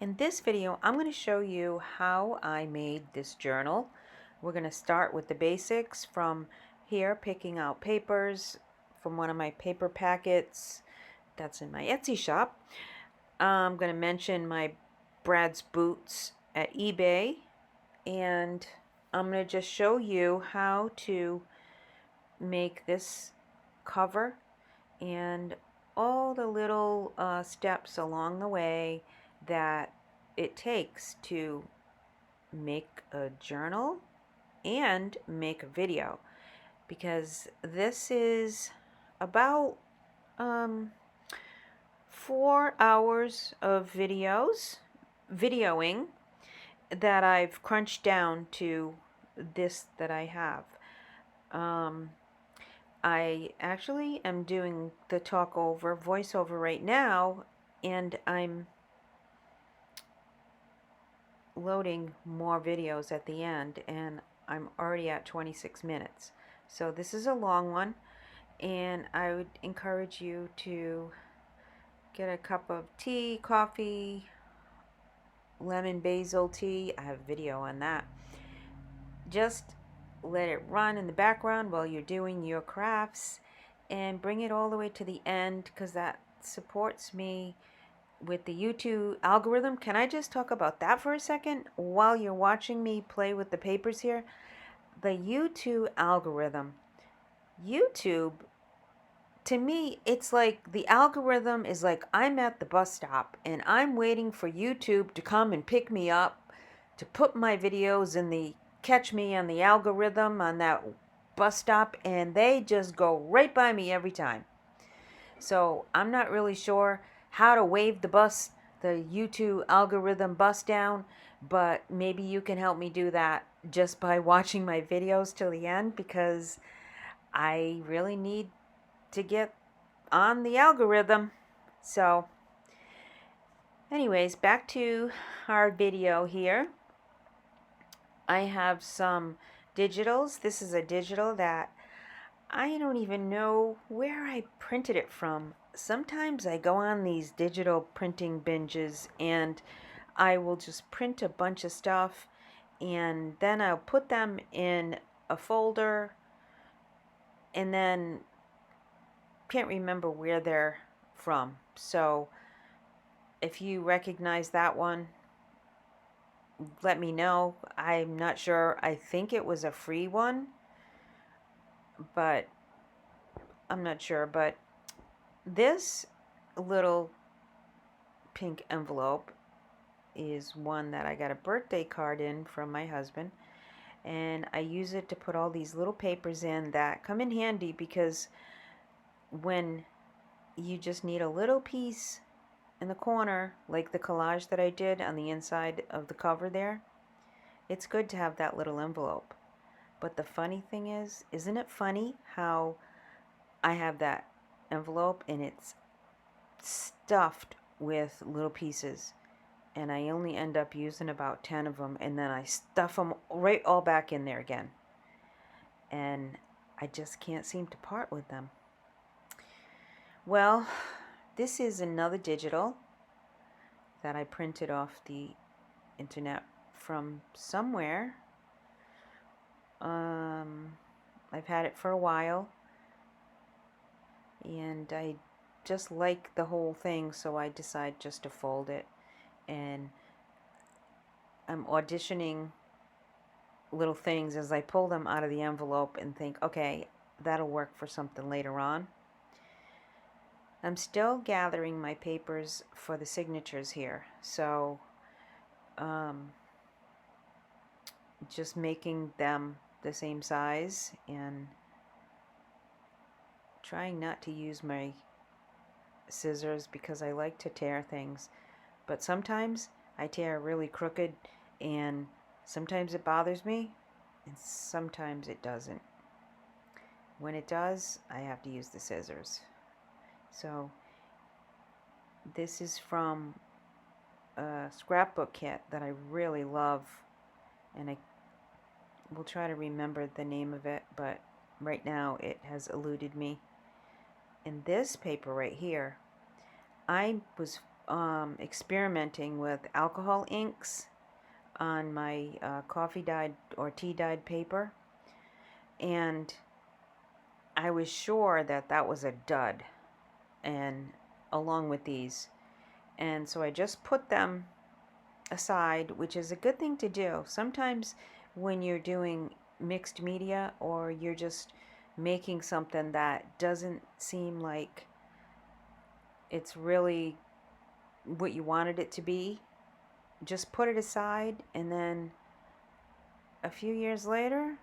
In this video, I'm going to show you how I made this journal. We're going to start with the basics from here, picking out papers from one of my paper packets that's in my Etsy shop. I'm going to mention my Bradsboots at eBay, and I'm going to just show you how to make this cover and all the little steps along the way that it takes to make a journal and make a video, because this is about 4 hours of videoing that I've crunched down to this that I have. I actually am doing the voiceover right now, and I'm loading more videos at the end, and I'm already at 26 minutes. So this is a long one, and I would encourage you to get a cup of tea, coffee, lemon basil tea. I have a video on that. Just let it run in the background while you're doing your crafts, and bring it all the way to the end, because that supports me with the YouTube algorithm. Can I just talk about that for a second while you're watching me play with the papers here? The YouTube algorithm. YouTube, to me, it's like the algorithm is like I'm at the bus stop and I'm waiting for YouTube to come and pick me up to put my videos in the catch me on the algorithm on that bus stop, and they just go right by me every time. So I'm not really sure how to wave the YouTube algorithm bus down, but maybe you can help me do that just by watching my videos till the end, because I really need to get on the algorithm. So anyways, back to our video here. I have some digitals. This is a digital that I don't even know where I printed it from. Sometimes I go on these digital printing binges and I will just print a bunch of stuff, and then I'll put them in a folder, and then can't remember where they're from. So if you recognize that one, let me know. I'm not sure. I think it was a free one, but I'm not sure. But this little pink envelope is one that I got a birthday card in from my husband, and I use it to put all these little papers in that come in handy, because when you just need a little piece in the corner, like the collage that I did on the inside of the cover there, it's good to have that little envelope. But the funny thing is, isn't it funny how I have that envelope and it's stuffed with little pieces, and I only end up using about 10 of them, and then I stuff them right all back in there again, and I just can't seem to part with them. Well, this is another digital that I printed off the internet from somewhere. I've had it for a while, and I just like the whole thing, so I decide just to fold it. And I'm auditioning little things as I pull them out of the envelope and think, okay, that'll work for something later on. I'm still gathering my papers for the signatures here, so just making them the same size and trying not to use my scissors, because I like to tear things, but sometimes I tear really crooked, and sometimes it bothers me and sometimes it doesn't. When it does, I have to use the scissors. So this is from a scrapbook kit that I really love, and I will try to remember the name of it, but right now it has eluded me. In this paper right here, I was experimenting with alcohol inks on my coffee dyed or tea dyed paper, and I was sure that that was a dud, and along with these, and so I just put them aside, which is a good thing to do. Sometimes when you're doing mixed media or you're just making something that doesn't seem like it's really what you wanted it to be, just put it aside, and then a few years later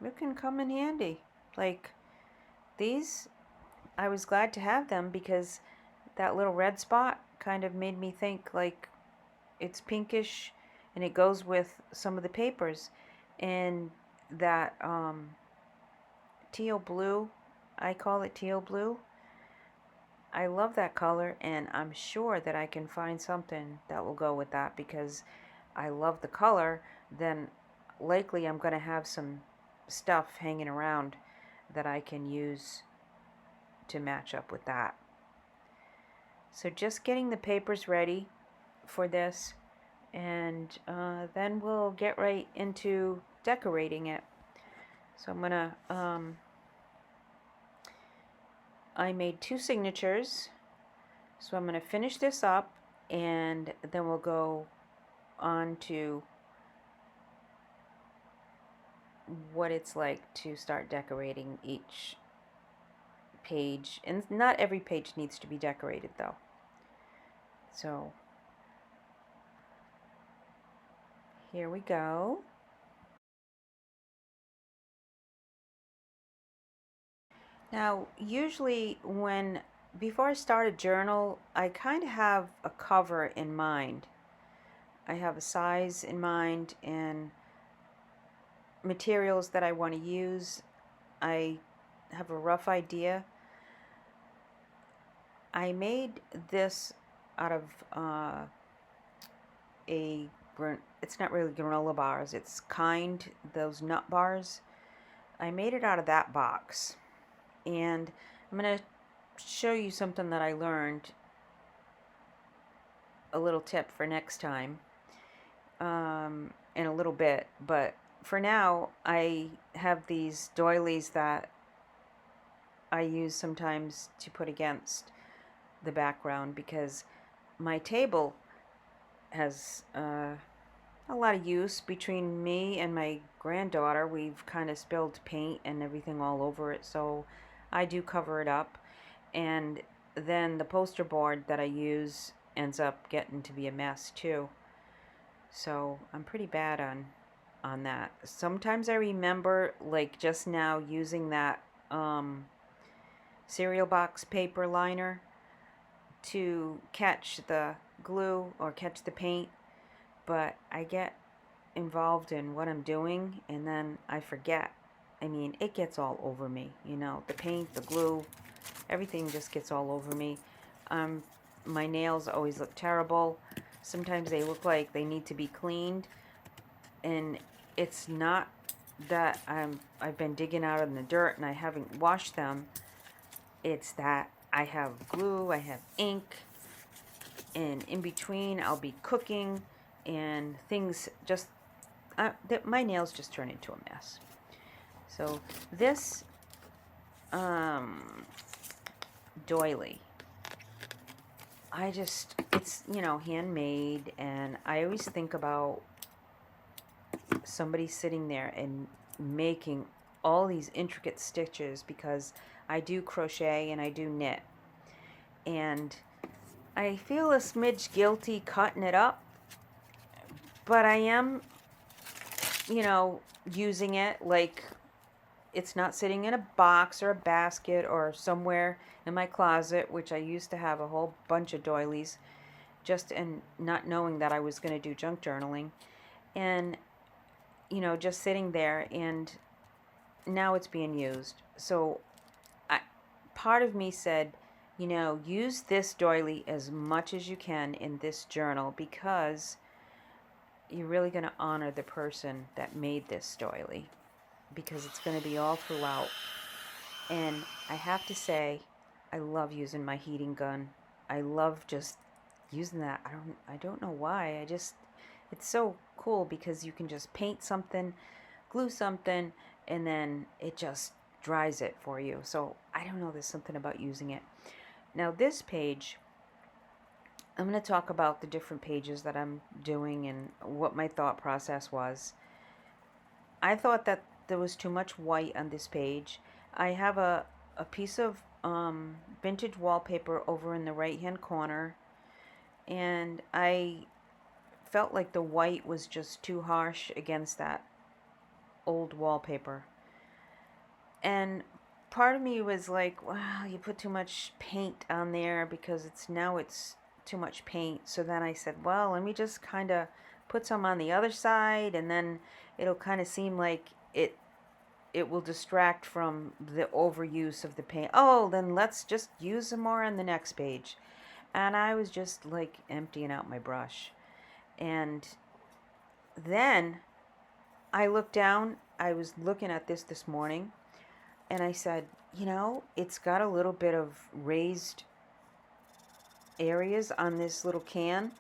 it can come in handy. Like these, I was glad to have them because that little red spot kind of made me think like it's pinkish and it goes with some of the papers, and that teal blue, I call it teal blue, I love that color, and I'm sure that I can find something that will go with that because I love the color. Then likely I'm going to have some stuff hanging around that I can use to match up with that. So just getting the papers ready for this, and then we'll get right into decorating it. So I'm gonna I made 2 signatures, so I'm gonna finish this up, and then we'll go on to what it's like to start decorating each page. And not every page needs to be decorated though. So here we go. Now, usually before I start a journal, I kind of have a cover in mind. I have a size in mind and materials that I want to use. I have a rough idea. I made this out of it's not really granola bars, it's those nut bars. I made it out of that box. And I'm going to show you something that I learned, a little tip for next time, in a little bit. But for now, I have these doilies that I use sometimes to put against the background because my table has a lot of use. Between me and my granddaughter, we've kind of spilled paint and everything all over it, so I do cover it up. And then the poster board that I use ends up getting to be a mess too. So I'm pretty bad on that. Sometimes I remember, like just now, using that cereal box paper liner to catch the glue or catch the paint, but I get involved in what I'm doing and then I forget. I mean, it gets all over me, the paint, the glue, everything just gets all over me. My nails always look terrible. Sometimes they look like they need to be cleaned, and it's not that I've been digging out in the dirt and I haven't washed them. It's that I have glue, I have ink, and in between I'll be cooking and things just my nails just turn into a mess. So this doily, it's handmade, and I always think about somebody sitting there and making all these intricate stitches because I do crochet and I do knit, and I feel a smidge guilty cutting it up, but I am using it like it's not sitting in a box or a basket or somewhere in my closet, which I used to have a whole bunch of doilies, just and not knowing that I was going to do junk journaling, and just sitting there, and now it's being used. So part of me said, use this doily as much as you can in this journal because you're really going to honor the person that made this doily, because it's going to be all throughout. And I have to say, I love using my heating gun. I love just using that. I don't know why. It's so cool because you can just paint something, glue something, and then it just dries it for you. So I don't know, there's something about using it. Now this page, I'm going to talk about the different pages that I'm doing and what my thought process was. I thought that there was too much white on this page. I have a piece of vintage wallpaper over in the right hand corner, and I felt like the white was just too harsh against that old wallpaper. And part of me was like, wow, you put too much paint on there because it's too much paint. So then I said, well, let me just kind of put some on the other side, and then it'll kind of seem like it will distract from the overuse of the paint. Oh, then let's just use some more on the next page. And I was just like emptying out my brush. And then I looked down, I was looking at this morning, and I said, you know, it's got a little bit of raised areas on this little can.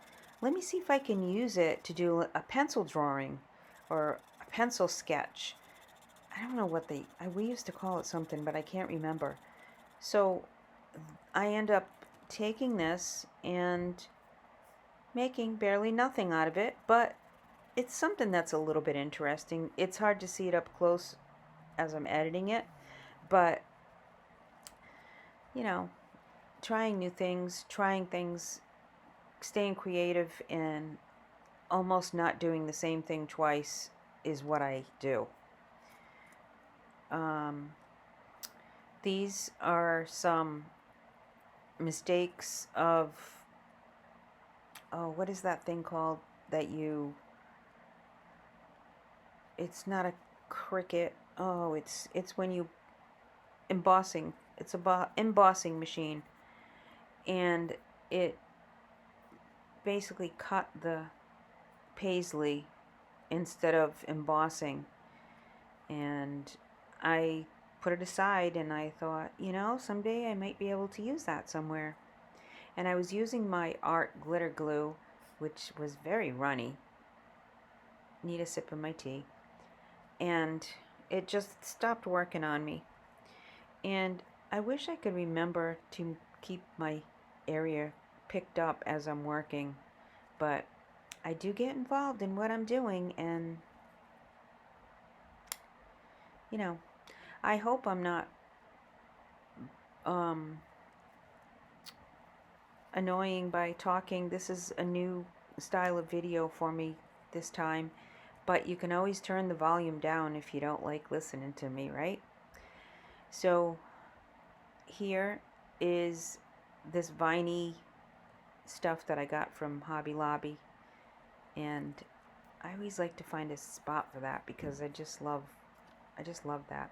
Let me see if I can use it to do a pencil drawing or a pencil sketch. I don't know what we used to call it something, but I can't remember. So I end up taking this and making barely nothing out of it, but it's something that's a little bit interesting. It's hard to see it up close as I'm editing it, but you know, trying things, staying creative, and almost not doing the same thing twice is what I do. These are some mistakes of, oh, what is that thing called that it's not a Cricut. Oh, it's when you embossing. It's a embossing machine, and it basically cut the paisley instead of embossing. And I put it aside, and I thought, you know, someday I might be able to use that somewhere. And I was using my art glitter glue, which was very runny. Need a sip of my tea. And it just stopped working on me. And I wish I could remember to keep my area picked up as I'm working, but I do get involved in what I'm doing, and you know, I hope I'm not annoying by talking. This is a new style of video for me this time, but you can always turn the volume down if you don't like listening to me, right? So here is this viney stuff that I got from Hobby Lobby, and I always like to find a spot for that because I just love that.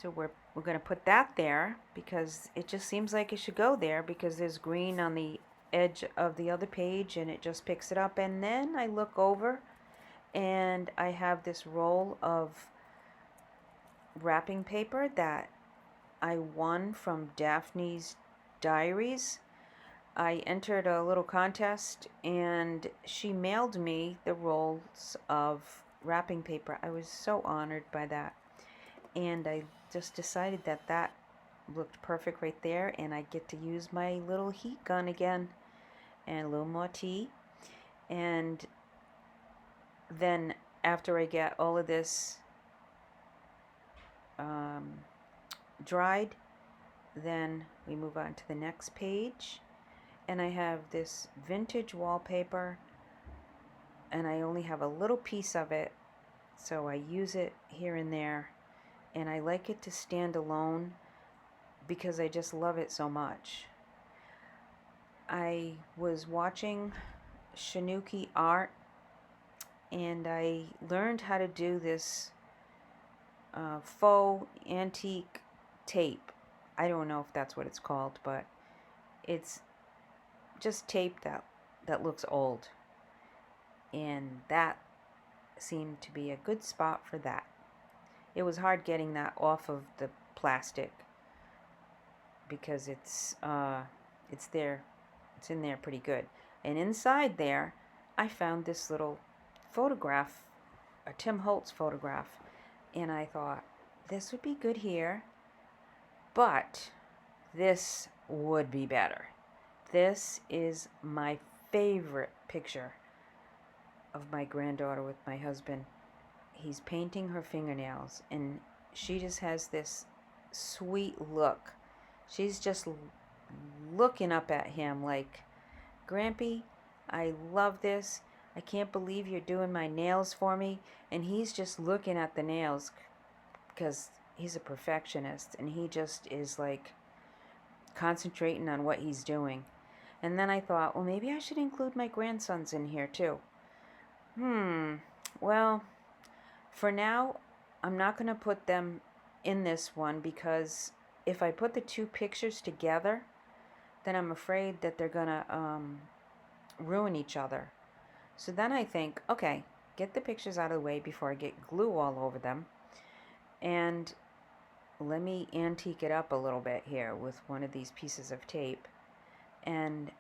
So we're going to put that there because it just seems like it should go there because there's green on the edge of the other page and it just picks it up. And then I look over and I have this roll of wrapping paper that I won from Daphne's Diaries. I entered a little contest and she mailed me the rolls of wrapping paper. I was so honored by that. And I just decided that that looked perfect right there, and I get to use my little heat gun again and a little more tea. And then after I get all of this dried, then we move on to the next page, and I have this vintage wallpaper, and I only have a little piece of it, so I use it here and there, and I like it to stand alone because I just love it so much. I was watching shanoukiart, and I learned how to do this faux antique tape. I don't know if that's what it's called, but it's just tape that looks old, and that seemed to be a good spot for that. It was hard getting that off of the plastic because it's there It's in there pretty good. And inside there, I found this little photograph, a Tim Holtz photograph. And I thought, this would be good here, but this would be better. This is my favorite picture of my granddaughter with my husband. He's painting her fingernails, and she just has this sweet look. She's just looking up at him like, Grampy, I love this. I can't believe you're doing my nails for me. And he's just looking at the nails because he's a perfectionist, and he just is like concentrating on what he's doing. And then I thought, well, maybe I should include my grandsons in here too. Well, for now, I'm not going to put them in this one because if I put the two pictures together, then I'm afraid that they're going to ruin each other. So then I think, okay, get the pictures out of the way before I get glue all over them. And let me antique it up a little bit here with one of these pieces of tape. And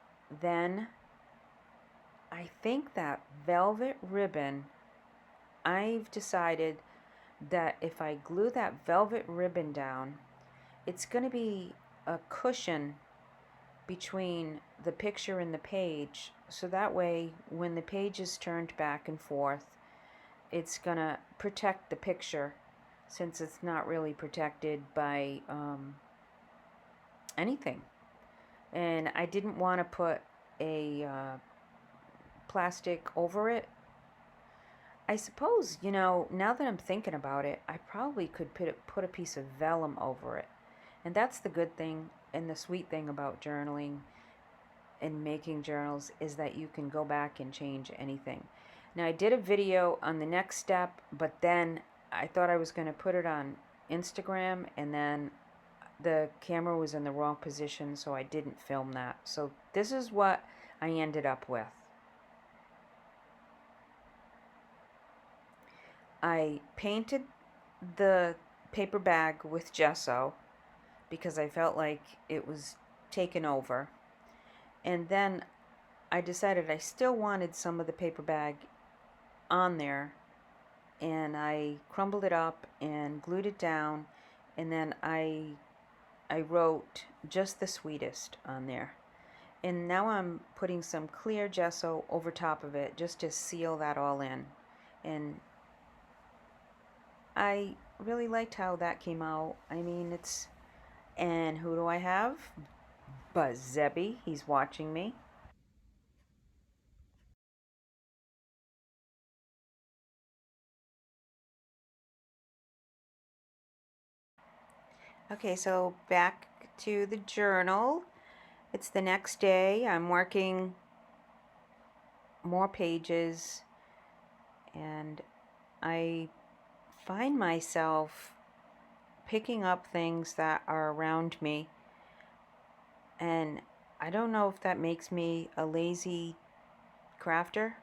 then I think that velvet ribbon, I've decided that if I glue that velvet ribbon down, it's going to be a cushion between the picture and the page, so that way when the page is turned back and forth, it's going to protect the picture, since it's not really protected by anything. And I didn't want to put a plastic over it. I suppose, now that I'm thinking about it, I probably could put a piece of vellum over it. And that's the good thing and the sweet thing about journaling and making journals, is that you can go back and change anything. Now, I did a video on the next step, but then I thought I was going to put it on Instagram, and then the camera was in the wrong position, so I didn't film that. So this is what I ended up with. I painted the paper bag with gesso because I felt like it was taken over. And then I decided I still wanted some of the paper bag on there, and I crumbled it up and glued it down, and then I wrote "just the sweetest" on there. And now I'm putting some clear gesso over top of it just to seal that all in. And I really liked how that came out. I mean, and who do I have? Buzz Zebby. He's watching me. Okay, so back to the journal. It's the next day. I'm working more pages, and I find myself picking up things that are around me, and I don't know if that makes me a lazy crafter,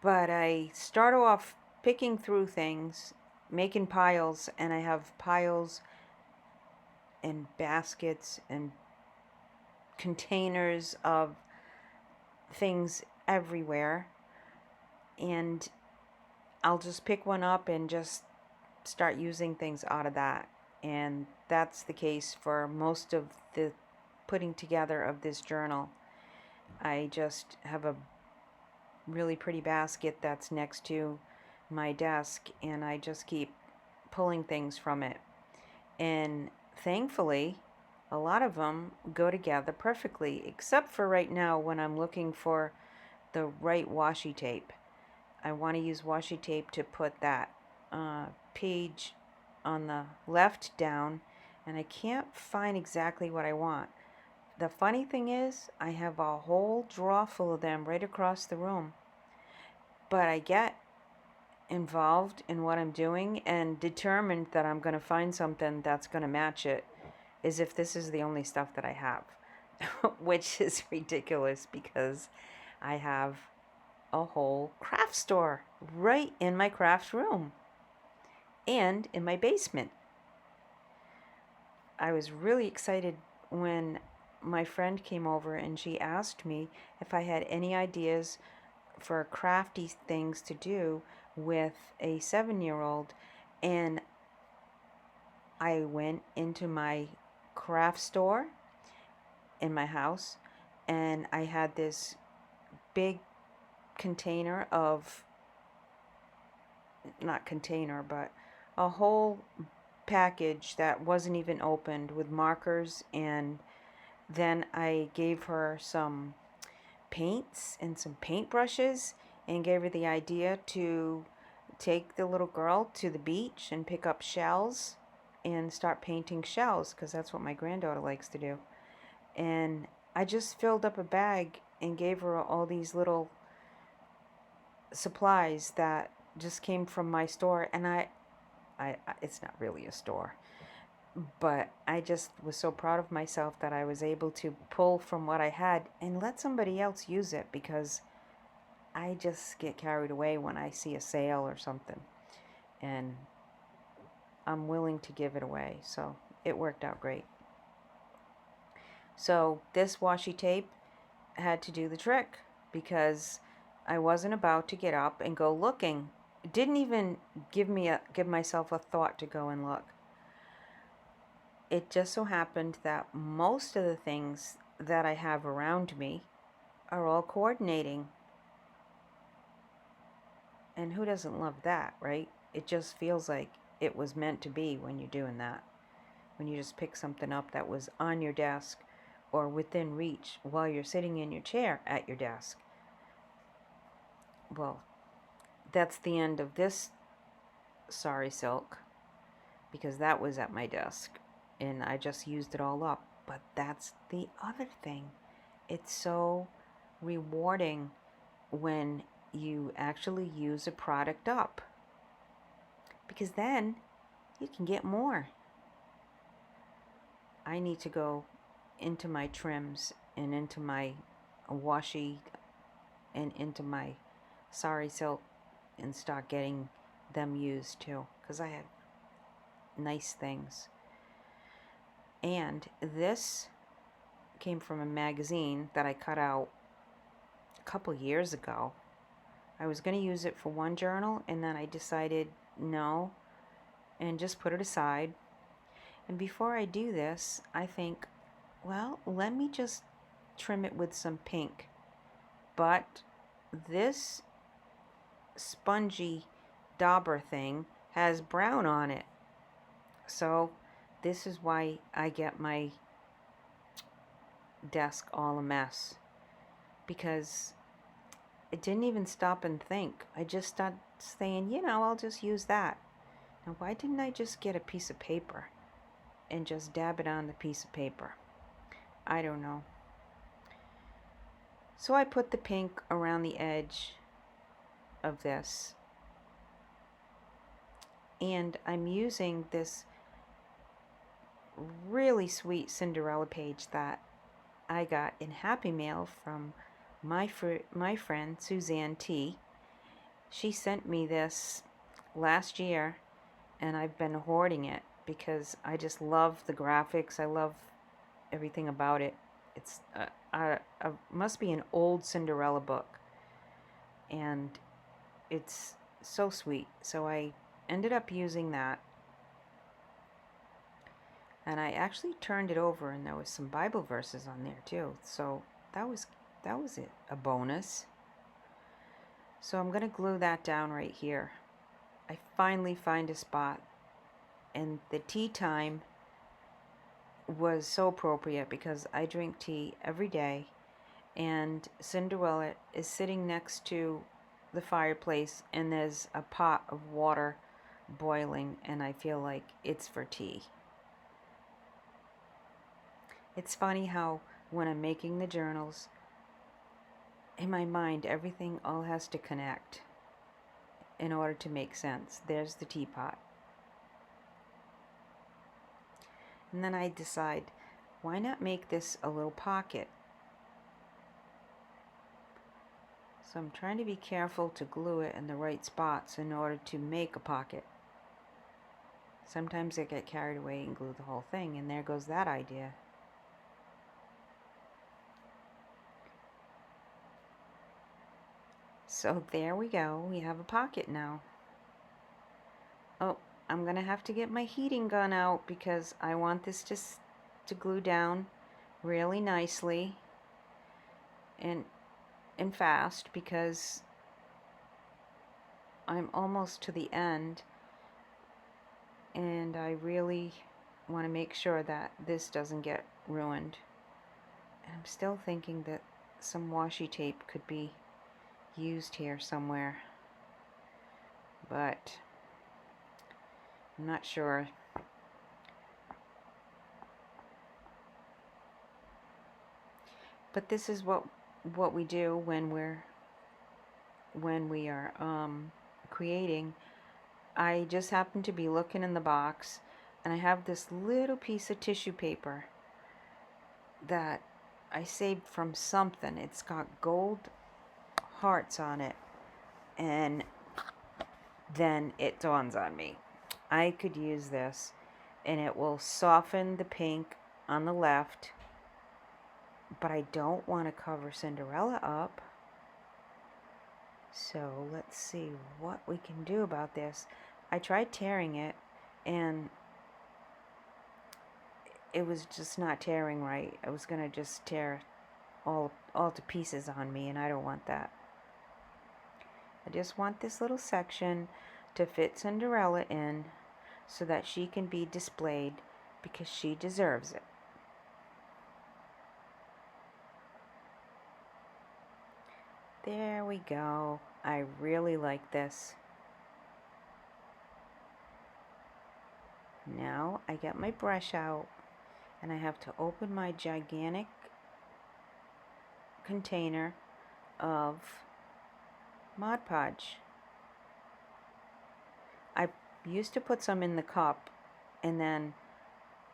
but I start off picking through things, making piles, and I have piles and baskets and containers of things everywhere, and I'll just pick one up and just start using things out of that. And that's the case for most of the putting together of this journal. I just have a really pretty basket that's next to my desk, and I just keep pulling things from it. And thankfully, a lot of them go together perfectly, except for right now when I'm looking for the right washi tape. I want to use washi tape to put that page on the left down, and I can't find exactly what I want. The funny thing is, I have a whole drawer full of them right across the room, but I get involved in what I'm doing and determined that I'm going to find something that's going to match it, as if this is the only stuff that I have, which is ridiculous because I have a whole craft store right in my craft room and in my basement. I was really excited when my friend came over and she asked me if I had any ideas for crafty things to do with a 7-year-old. And I went into my craft store in my house, and I had this big container of, not container, but a whole package that wasn't even opened with markers. And then I gave her some paints and some paintbrushes and gave her the idea to take the little girl to the beach and pick up shells and start painting shells, because that's what my granddaughter likes to do. And I just filled up a bag and gave her all these little supplies that just came from my store. And I it's not really a store, but I just was so proud of myself that I was able to pull from what I had and let somebody else use it, because I just get carried away when I see a sale or something, and I'm willing to give it away. So it worked out great. So this washi tape had to do the trick, because I wasn't about to get up and go looking. It didn't even give myself a thought to go and look. It just so happened that most of the things that I have around me are all coordinating. And who doesn't love that, right? It just feels like it was meant to be when you're doing that. When you just pick something up that was on your desk or within reach while you're sitting in your chair at your desk. Well, that's the end of this sari silk, because that was at my desk and I just used it all up. But that's the other thing. It's so rewarding when you actually use a product up, because then you can get more. I need to go into my trims and into my washi and into my sari silk and start getting them used too, because I have nice things. And this came from a magazine that I cut out a couple years ago. I was going to use it for one journal, and then I decided no, and just put it aside. And before I do this, I think, well, let me just trim it with some pink. But this spongy dauber thing has brown on it. So this is why I get my desk all a mess, because it didn't even stop and think. I just started saying, I'll just use that. Now, why didn't I just get a piece of paper and just dab it on the piece of paper? I don't know. So I put the pink around the edge of this, and I'm using this really sweet Cinderella page that I got in Happy Mail from my friend Suzanne T. She sent me this last year, and I've been hoarding it because I just love the graphics. I love everything about it. It's must be an old Cinderella book, and it's so sweet. So I ended up using that, and I actually turned it over, and there was some Bible verses on there too. So that was it, a bonus. So I'm going to glue that down right here. I finally find a spot, and the tea time was so appropriate because I drink tea every day, and Cinderella is sitting next to the fireplace, and there's a pot of water boiling, and I feel like it's for tea. It's funny how when I'm making the journals, in my mind, everything all has to connect in order to make sense. There's the teapot. And then I decide, why not make this a little pocket? So I'm trying to be careful to glue it in the right spots in order to make a pocket. Sometimes I get carried away and glue the whole thing, and there goes that idea. So there we go. We have a pocket now. Oh, I'm going to have to get my heating gun out because I want this to glue down really nicely and fast, because I'm almost to the end and I really want to make sure that this doesn't get ruined. And I'm still thinking that some washi tape could be used here somewhere, but I'm not sure. But this is what we do when we are creating. I just happen to be looking in the box, and I have this little piece of tissue paper that I saved from something. It's got gold hearts on it, and then it dawns on me, I could use this, and it will soften the pink on the left, but I don't want to cover Cinderella up. So let's see what we can do about this. I tried tearing it, and it was just not tearing right. I was going to just tear all to pieces on me, and I don't want that. I just want this little section to fit Cinderella in so that she can be displayed, because she deserves it. There we go. I really like this. Now I get my brush out, and I have to open my gigantic container of Mod Podge. I used to put some in the cup, and then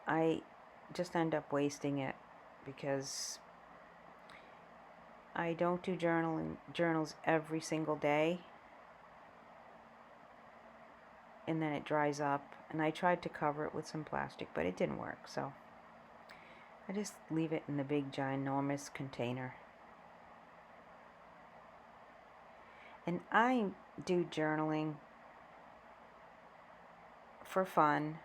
I just end up wasting it because I don't do journals every single day, and then it dries up, and I tried to cover it with some plastic, but it didn't work, so I just leave it in the big ginormous container. And I do journaling for fun,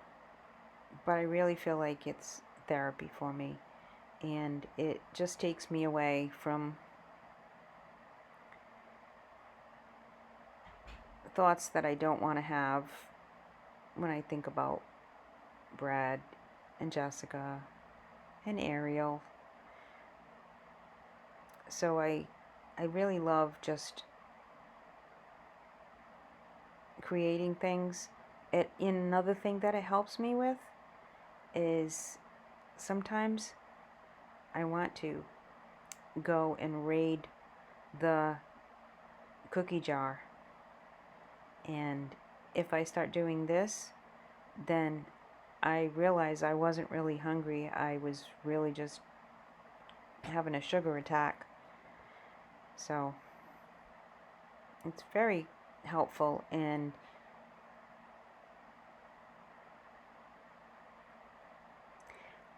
but I really feel like it's therapy for me, and it just takes me away from thoughts that I don't want to have when I think about Brad and Jessica and Ariel. So I really love just creating things. Another thing that it helps me with is sometimes I want to go and raid the cookie jar, and if I start doing this, then I realize I wasn't really hungry. I was really just having a sugar attack. So it's very helpful. And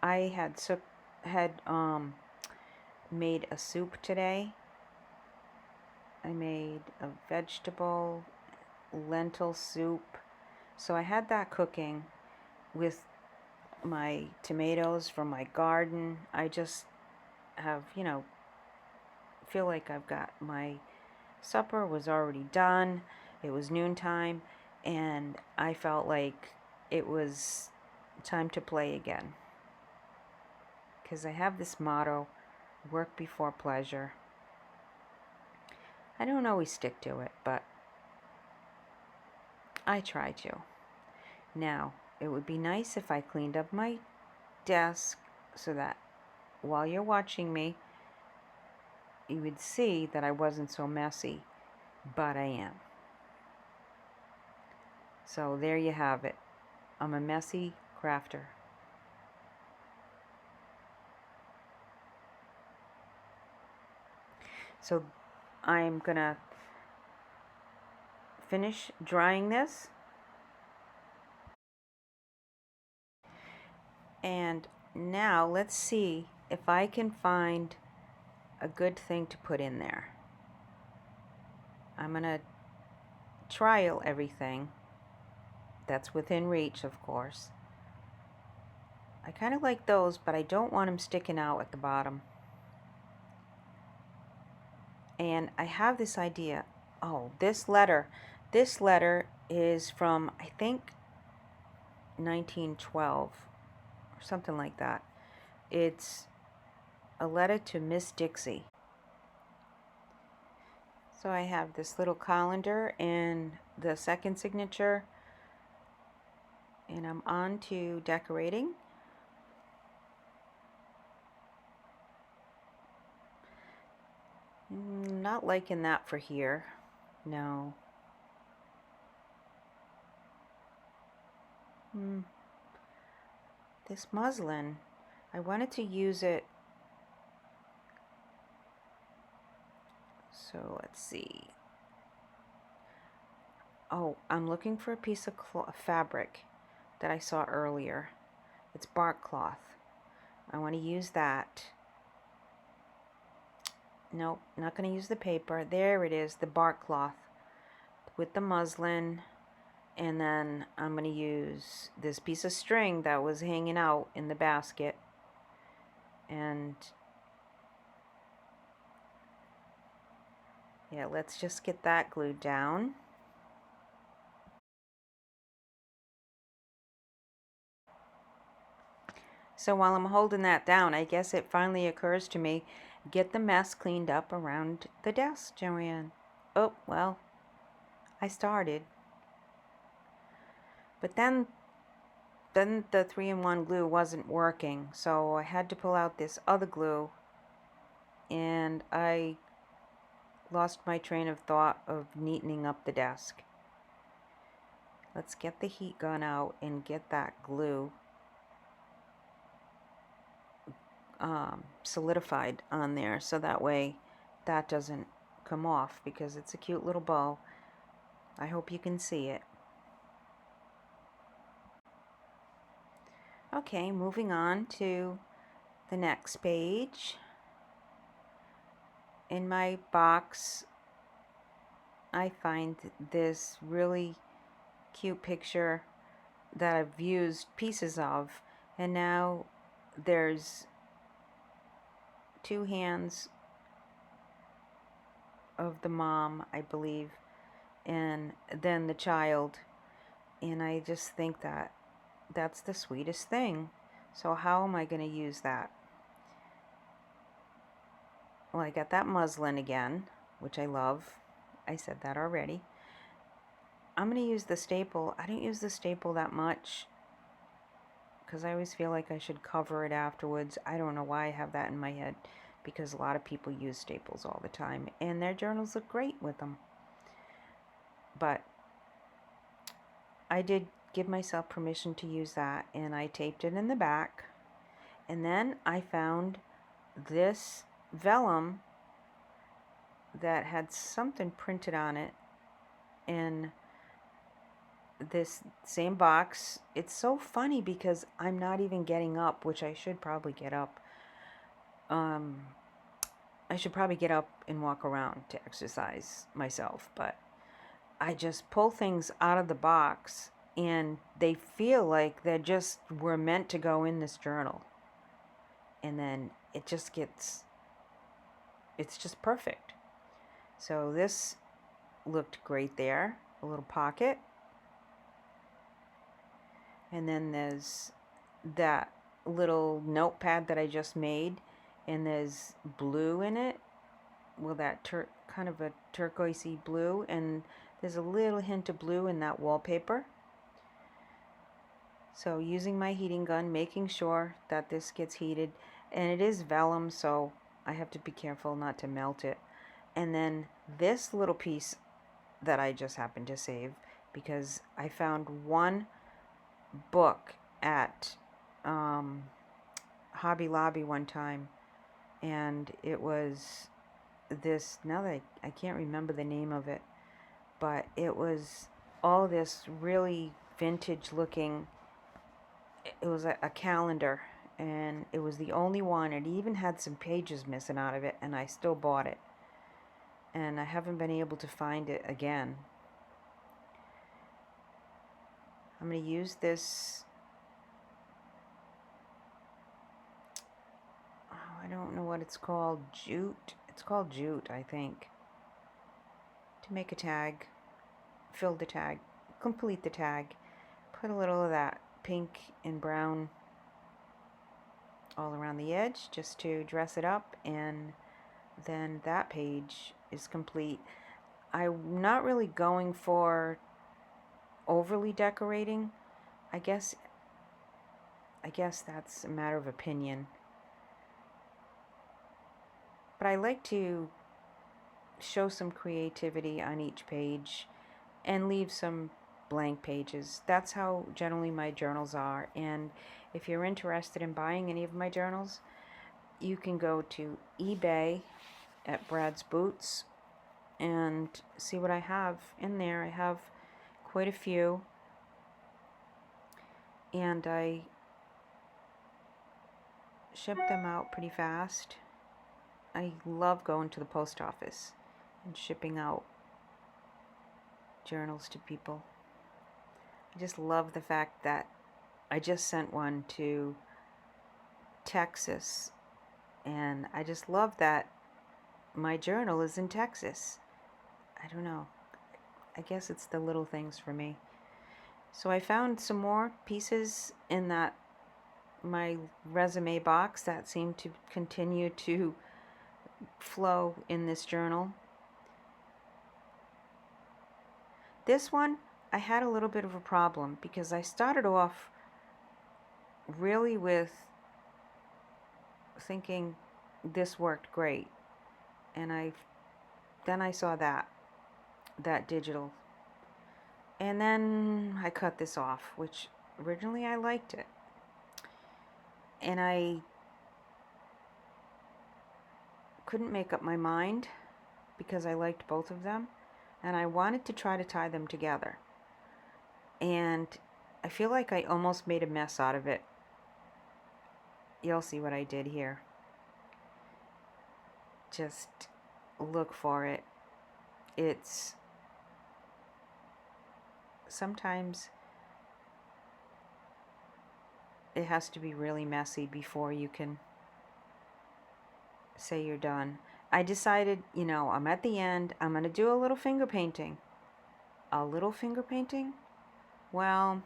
I had made a soup today. I made a vegetable lentil soup. So I had that cooking with my tomatoes from my garden. I just have, feel like I've got my supper was already done. It was noontime, and I felt like it was time to play again. Because I have this motto, work before pleasure. I don't always stick to it, but I try to. Now, it would be nice if I cleaned up my desk so that while you're watching me, you would see that I wasn't so messy, but I am. So there you have it. I'm a messy crafter. So I'm gonna finish drying this, and now let's see if I can find a good thing to put in there. I'm going to trial everything that's within reach, of course. I kind of like those, but I don't want them sticking out at the bottom. And I have this idea. Oh, this letter is from, I think, 1912 or something like that. It's a letter to Miss Dixie. So I have this little colander and the second signature, and I'm on to decorating. Not liking that for here. No. This muslin, I wanted to use it. So let's see. Oh, I'm looking for a piece of fabric that I saw earlier. It's bark cloth. I want to use that. Nope, not going to use the paper. There it is, the bark cloth with the muslin. And then I'm going to use this piece of string that was hanging out in the basket. And yeah, let's just get that glued down. So while I'm holding that down, I guess it finally occurs to me, get the mess cleaned up around the desk, Joanne. Oh, well, I started. But then the 3-in-1 glue wasn't working, so I had to pull out this other glue, and I lost my train of thought of neatening up the desk. Let's get the heat gun out and get that glue solidified on there, so that way that doesn't come off, because it's a cute little bow. I hope you can see it. Okay, moving on to the next page. In my box, I find this really cute picture that I've used pieces of, and now there's two hands of the mom, I believe, and then the child, and I just think that that's the sweetest thing. So how am I going to use that? Well, I got that muslin again, which I love. I said that already. I'm going to use the staple. I don't use the staple that much because I always feel like I should cover it afterwards. I don't know why I have that in my head, because a lot of people use staples all the time, and their journals look great with them. But I did give myself permission to use that, and I taped it in the back. And then I found this vellum that had something printed on it in this same box. It's so funny because I'm not even getting up, which I should probably get up. I should probably get up and walk around to exercise myself, but I just pull things out of the box and they feel like they just were meant to go in this journal. And then it just gets, it's just perfect. So this looked great there, a little pocket. And then there's that little notepad that I just made, and there's blue in it. Well, that kind of a turquoisey blue, and there's a little hint of blue in that wallpaper. So using my heating gun, making sure that this gets heated, and it is vellum, so I have to be careful not to melt it. And then this little piece that I just happened to save, because I found one book at Hobby Lobby one time, and it was this, now that I can't remember the name of it, but it was all this really vintage looking, it was a calendar, and it was the only one. It even had some pages missing out of it, and I still bought it. and I haven't been able to find it again. I'm going to use this, oh, I don't know what it's called, jute. It's called jute, I think, to make a tag, fill the tag, complete the tag, put a little of that pink and brown all around the edge just to dress it up, and then that page is complete. I'm not really going for overly decorating. I guess that's a matter of opinion. But I like to show some creativity on each page and leave some blank pages. That's how generally my journals are. And if you're interested in buying any of my journals, you can go to eBay at Bradsboots and see what I have in there. I have quite a few, and I ship them out pretty fast. I love going to the post office and shipping out journals to people. I just love the fact that I just sent one to Texas, and I just love that my journal is in Texas. I don't know. I guess it's the little things for me. So I found some more pieces in my resume box that seem to continue to flow in this journal. This one, I had a little bit of a problem because I started off really with thinking this worked great, and then I saw that digital, and then I cut this off, which originally I liked it, and I couldn't make up my mind because I liked both of them, and I wanted to try to tie them together, and I feel like I almost made a mess out of it. You'll see what I did here. Just look for it. It's sometimes it has to be really messy before you can say you're done. I decided, I'm at the end, I'm going to do a little finger painting. A little finger painting? Well,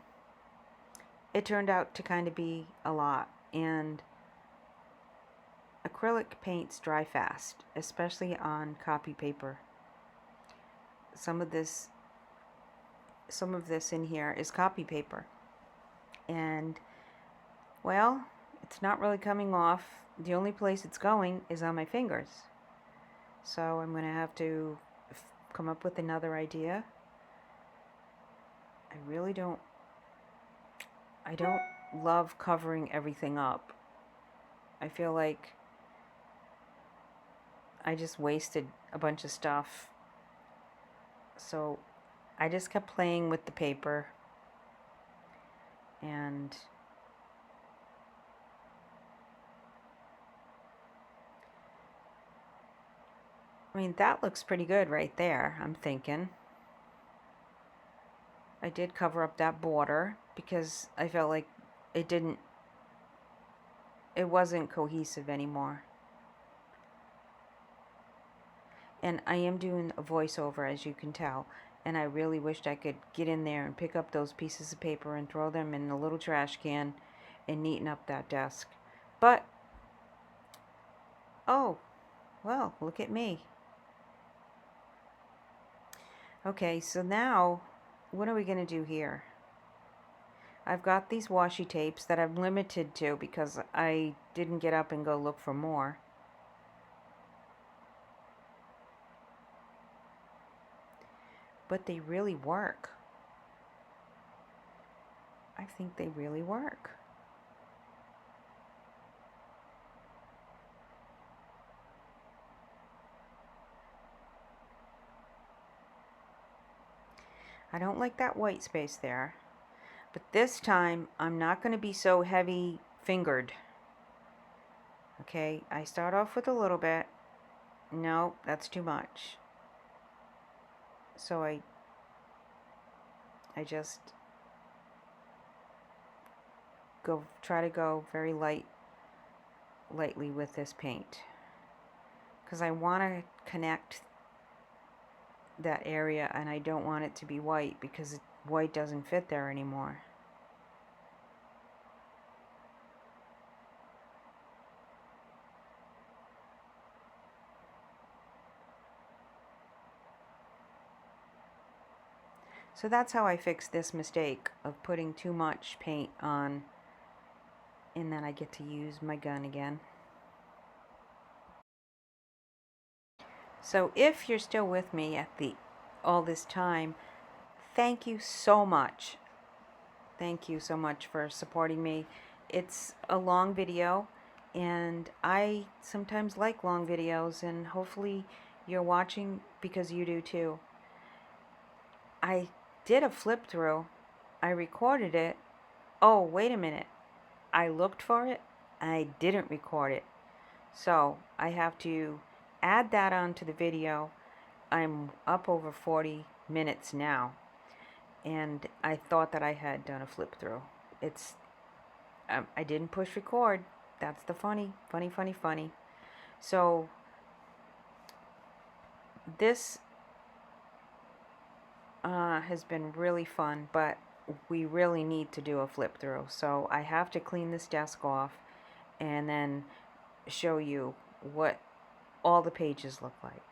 it turned out to kind of be a lot, and acrylic paints dry fast, especially on copy paper. Some of this in here is copy paper, and well, it's not really coming off. The only place it's going is on my fingers, so I'm going to have to come up with another idea. I don't love covering everything up. I feel like I just wasted a bunch of stuff. So I just kept playing with the paper, and I mean, that looks pretty good right there, I'm thinking. I did cover up that border because I felt like it wasn't cohesive anymore. And I am doing a voiceover, as you can tell, and I really wished I could get in there and pick up those pieces of paper and throw them in a little trash can and neaten up that desk. But, oh, well, look at me. Okay, so now, what are we going to do here? I've got these washi tapes that I'm limited to because I didn't get up and go look for more. But they really work. I think they really work. I don't like that white space there. But this time, I'm not going to be so heavy fingered. Okay, I start off with a little bit. No, that's too much. So I just try to go very lightly with this paint, because I want to connect that area, and I don't want it to be white because white doesn't fit there anymore. So that's how I fixed this mistake of putting too much paint on, and then I get to use my gun again. So if you're still with me at all this time, thank you so much. Thank you so much for supporting me. It's a long video, and I sometimes like long videos, and hopefully you're watching because you do too. I did a flip through. I recorded it. Oh, wait a minute. I looked for it. I didn't record it. So I have to add that onto the video. I'm up over 40 minutes now, and I thought that I had done a flip through. I didn't push record. That's the funny. So this has been really fun, but we really need to do a flip through. So I have to clean this desk off and then show you what all the pages look like.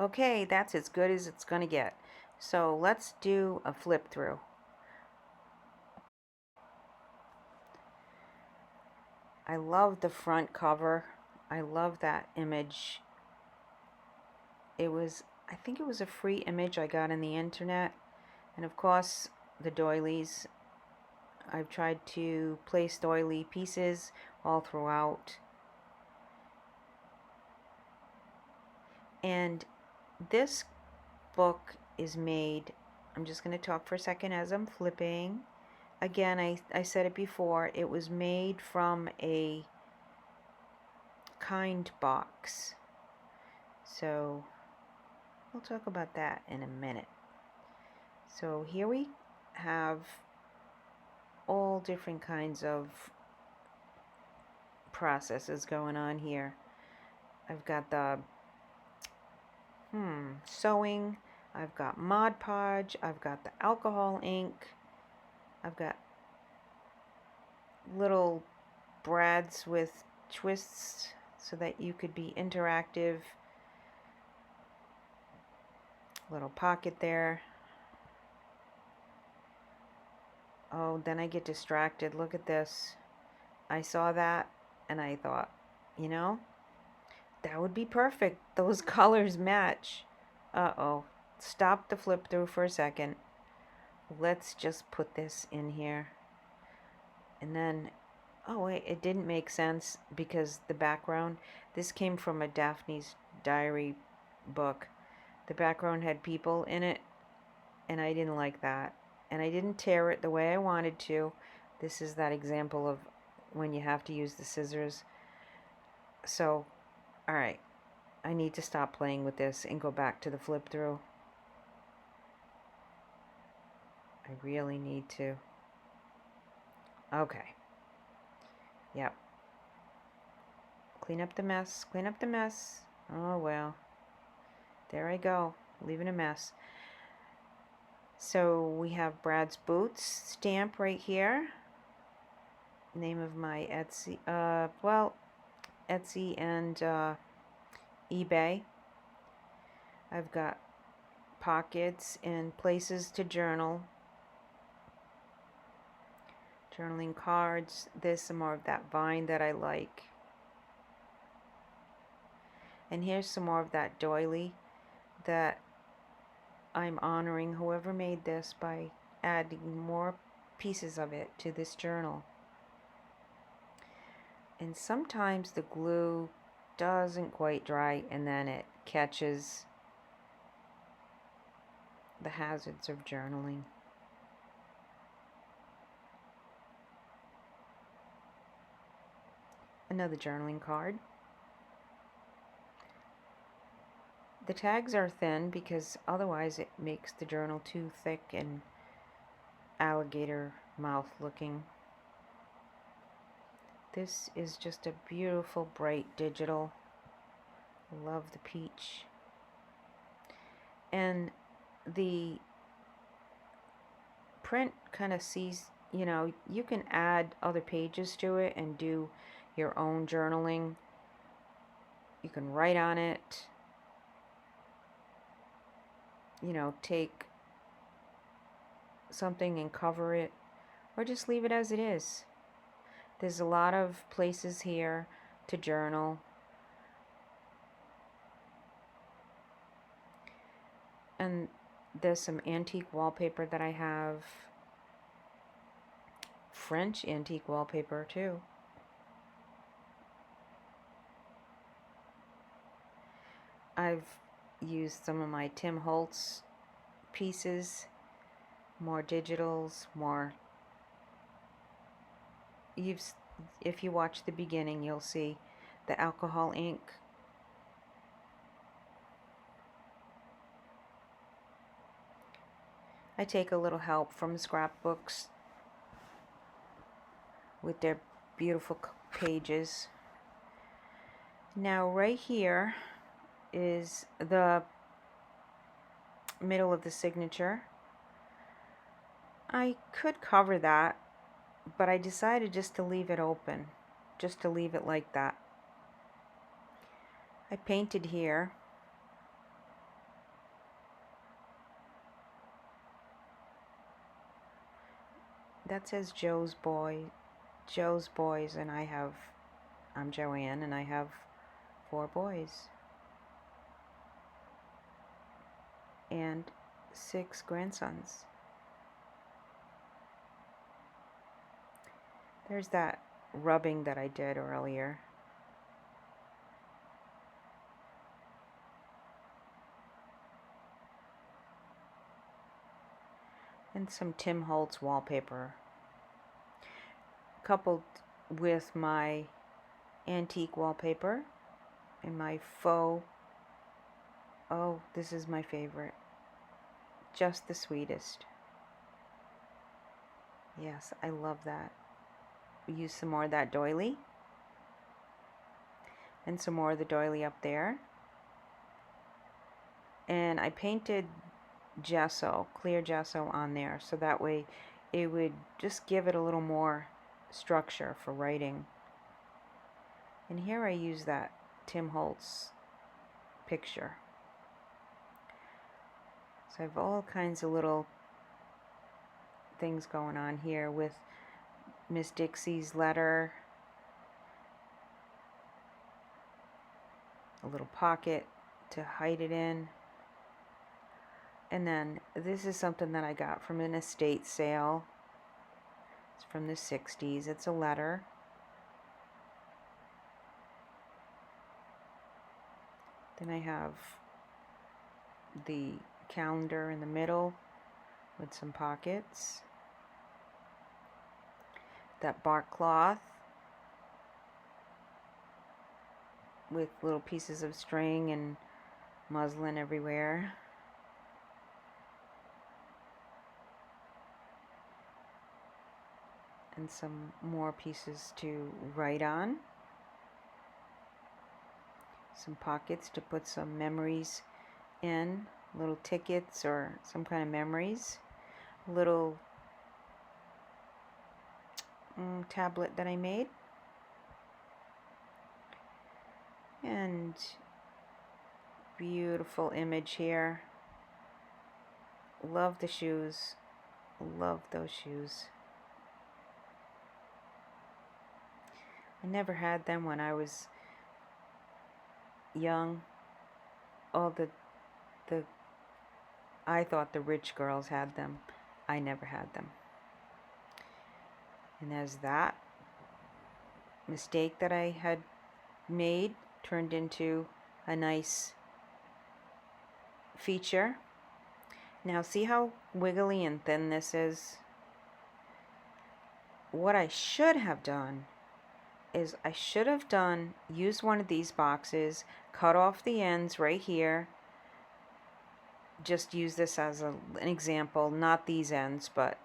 Okay, that's as good as it's gonna get. So let's do a flip through. I love the front cover. I love that image. I think it was a free image I got on the internet. And of course, the doilies. I've tried to place doily pieces all throughout. And this book is made, I'm just going to talk for a second as I'm flipping. Again, I said it before, it was made from a kind box. So we'll talk about that in a minute. So here we have all different kinds of processes going on here. I've got the sewing, I've got Mod Podge, I've got the alcohol ink, I've got little brads with twists so that you could be interactive. Little pocket there. Oh, then I get distracted. Look at this. I saw that and I thought, you know, that would be perfect. Those colors match. Uh-oh. Stop the flip through for a second. Let's just put this in here. And then, oh wait, it didn't make sense because the background, this came from a Daphne's Diary book. The background had people in it, and I didn't like that. And I didn't tear it the way I wanted to. This is that example of when you have to use the scissors. So, alright, I need to stop playing with this and go back to the flip through. I really need to. Okay. Yep. Clean up the mess. Clean up the mess. Oh, well. There I go. Leaving a mess. So we have Bradsboots stamp right here. Name of my Etsy. Etsy and eBay. I've got pockets and places to journal. Journaling cards. There's some more of that vine that I like. And here's some more of that doily that I'm honoring whoever made this by adding more pieces of it to this journal. And sometimes the glue doesn't quite dry and then it catches the hazards of journaling. Another journaling card. the tags are thin because otherwise it makes the journal too thick and alligator mouth looking. This is just a beautiful bright digital. Love the peach. And the print kind of sees, you can add other pages to it and do your own journaling. You can write on it, take something and cover it, or just leave it as it is. There's a lot of places here to journal. And there's some antique wallpaper that I have. French antique wallpaper too. I've used some of my Tim Holtz pieces, more digitals, more. If you watch the beginning, you'll see the alcohol ink. I take a little help from scrapbooks with their beautiful pages. Now right here is the middle of the signature. I could cover that, but I decided just to leave it open, just to leave it like that. I painted here. That says Joe's Boys, and I'm Joanne, and I have 4 boys and 6 grandsons. There's that rubbing that I did earlier. And some Tim Holtz wallpaper, coupled with my antique wallpaper and my faux. Oh, this is my favorite. Just the sweetest. Yes, I love that. We use some more of that doily. And some more of the doily up there. And I painted gesso, clear gesso on there, so that way it would just give it a little more structure for writing. And here I use that Tim Holtz picture. So I have all kinds of little things going on here with Miss Dixie's letter, a little pocket to hide it in. And then this is something that I got from an estate sale. It's from the 60s. It's a letter. Then I have the calendar in the middle with some pockets. That bark cloth with little pieces of string and muslin everywhere. And some more pieces to write on. Some pockets to put some memories in, little tickets or some kind of memories. Little tablet that I made. And beautiful image here. Love the shoes. Love those shoes. I never had them when I was young. I thought the rich girls had them. I never had them. And as that mistake that I had made turned into a nice feature. Now see how wiggly and thin this is? What I should have done is used one of these boxes, cut off the ends right here, just use this as an example, not these ends, but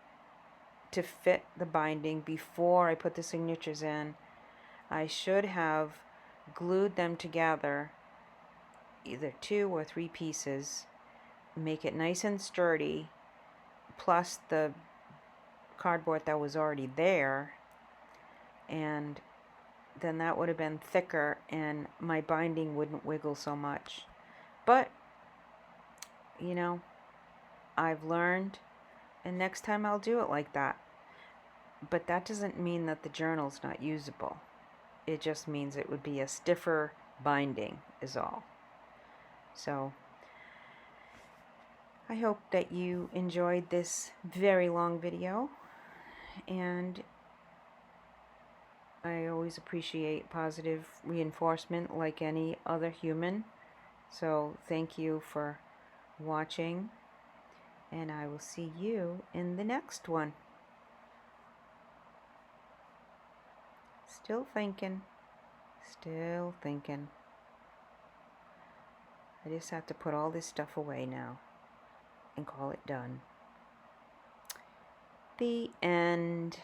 to fit the binding before I put the signatures in, I should have glued them together, either 2 or 3 pieces, make it nice and sturdy, plus the cardboard that was already there, and then that would have been thicker and my binding wouldn't wiggle so much. But, you know, I've learned, and next time I'll do it like that. But that doesn't mean that the journal's not usable. It just means it would be a stiffer binding is all. So I hope that you enjoyed this very long video, and I always appreciate positive reinforcement like any other human. So thank you for watching, and I will see you in the next one. Still thinking. Still thinking. I just have to put all this stuff away now and call it done. The end.